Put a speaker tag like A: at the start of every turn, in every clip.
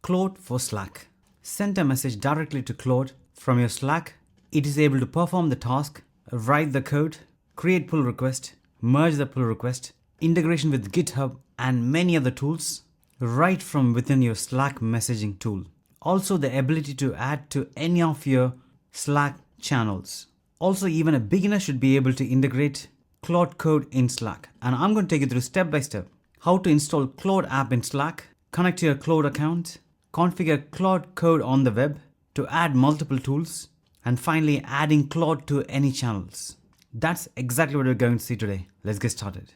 A: Claude for Slack. Send a message directly to Claude from your Slack. It is able to perform the task, write the code, create pull request, merge the pull request, integration with GitHub and many other tools right from within your Slack messaging tool. Also the ability to add to any of your Slack channels. Also, even a beginner should be able to integrate Claude Code in Slack. And I'm going to take you through step by step how to install Claude app in Slack, connect to your Claude account, configure Claude Code on the web to add multiple tools, and finally adding Claude to any channels. That's exactly what we're going to see today. Let's get started.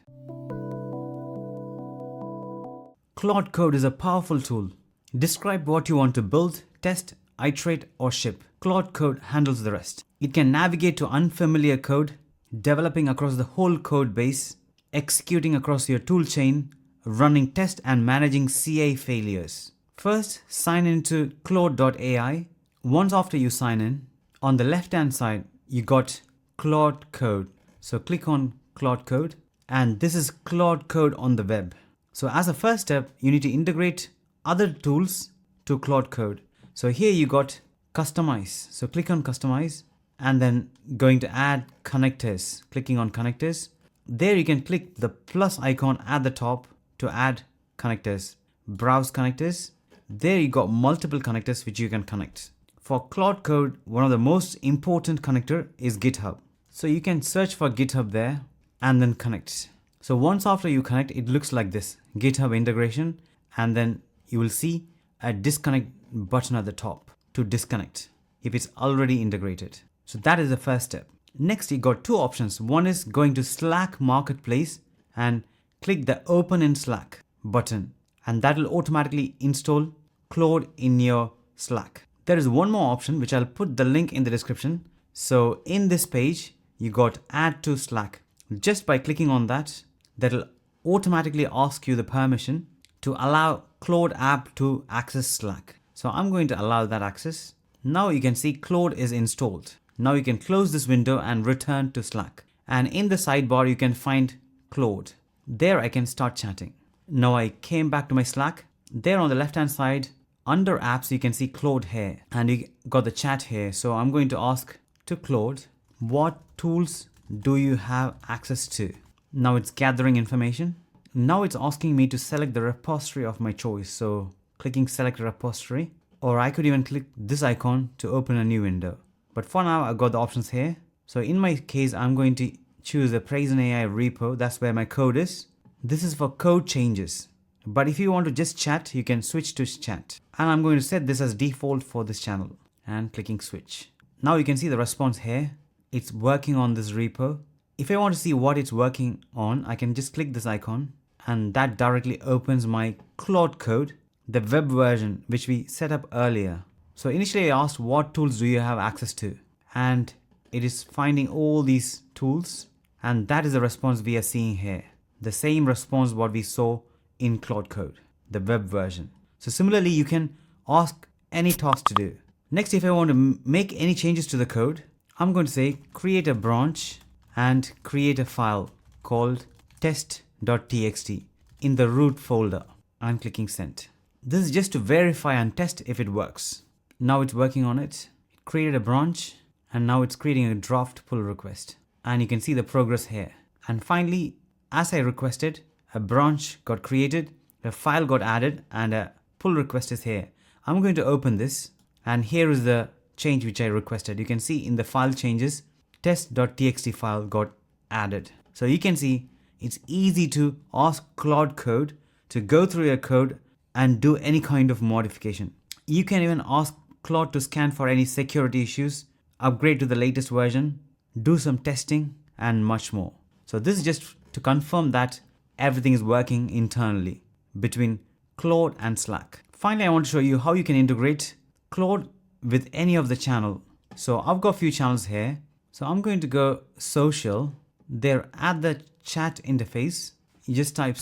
A: Claude Code is a powerful tool. Describe what you want to build, test, iterate, or ship. Claude Code handles the rest. It can navigate to unfamiliar code, developing across the whole code base, executing across your tool chain, running tests and managing CA failures. First, sign into claude.ai. Once after you sign in, on the left-hand side, you got Claude Code. So click on Claude Code, and this is Claude Code on the web. So as a first step, you need to integrate other tools to Claude Code. So here you got customize. So click on customize and then going to add connectors. Clicking on connectors. There you can click the plus icon at the top to add connectors. Browse connectors. There you got multiple connectors which you can connect. For Claude Code, one of the most important connector is GitHub. So you can search for GitHub there and then connect. So once after you connect, it looks like this, GitHub integration, and then you will see a disconnect button at the top to disconnect if it's already integrated. So that is the first step. Next, you got two options. One is going to Slack Marketplace and click the Open in Slack button, and that will automatically install Claude in your Slack. There is one more option which I'll put the link in the description. So in this page, you got Add to Slack. Just by clicking on that, that'll automatically ask you the permission to allow Claude app to access Slack. So I'm going to allow that access. Now you can see Claude is installed. Now you can close this window and return to Slack. And in the sidebar, you can find Claude. There I can start chatting. Now I came back to my Slack. There on the left-hand side, under apps, you can see Claude here. And you got the chat here. So I'm going to ask to Claude, what tools do you have access to? Now it's gathering information. Now it's asking me to select the repository of my choice. So clicking select repository, or I could even click this icon to open a new window. But for now, I've got the options here. So in my case, I'm going to choose the Praise.ai repo. That's where my code is. This is for code changes. But if you want to just chat, you can switch to chat. And I'm going to set this as default for this channel and clicking switch. Now you can see the response here. It's working on this repo. If I want to see what it's working on, I can just click this icon and that directly opens my Claude Code, the web version which we set up earlier. So initially I asked what tools do you have access to, and it is finding all these tools, and that is the response we are seeing here. The same response what we saw in Claude Code, the web version. So similarly, you can ask any task to do. Next, if I want to make any changes to the code, I'm going to say create a branch and create a file called test.txt in the root folder. I'm clicking send. This is just to verify and test if it works. Now it's working on it. It created a branch and now it's creating a draft pull request. And you can see the progress here. And finally, as I requested, a branch got created, a file got added, and a pull request is here. I'm going to open this, and here is the change which I requested. You can see in the file changes, test.txt file got added. So you can see it's easy to ask Claude Code to go through your code and do any kind of modification. You can even ask Claude to scan for any security issues, upgrade to the latest version, do some testing, and much more. So this is just to confirm that everything is working internally between Claude and Slack. Finally, I want to show you how you can integrate Claude with any of the channel. So I've got a few channels here. So I'm going to go social. There at the chat interface, you just type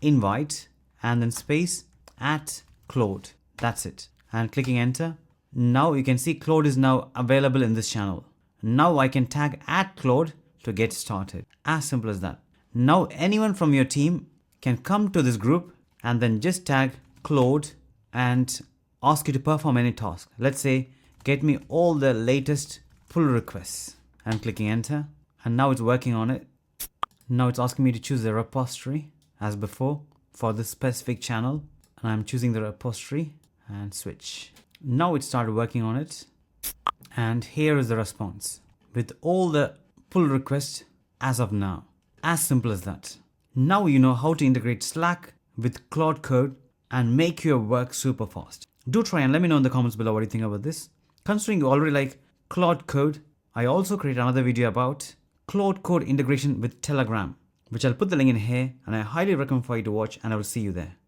A: /invite and then space @Claude. That's it. And clicking enter. Now you can see Claude is now available in this channel. Now I can tag @Claude to get started. As simple as that. Now anyone from your team can come to this group and then just tag Claude and ask you to perform any task. Let's say, get me all the latest pull requests. I'm clicking enter, and now it's working on it. Now it's asking me to choose the repository as before for this specific channel, and I'm choosing the repository and switch. Now it started working on it, and here is the response with all the pull requests as of now. As simple as that. Now you know how to integrate Slack with Claude Code and make your work super fast. Do try and let me know in the comments below what you think about this. Considering you already like Claude Code, I also created another video about Claude Code integration with Telegram, which I'll put the link in here, and I highly recommend for you to watch, and I will see you there.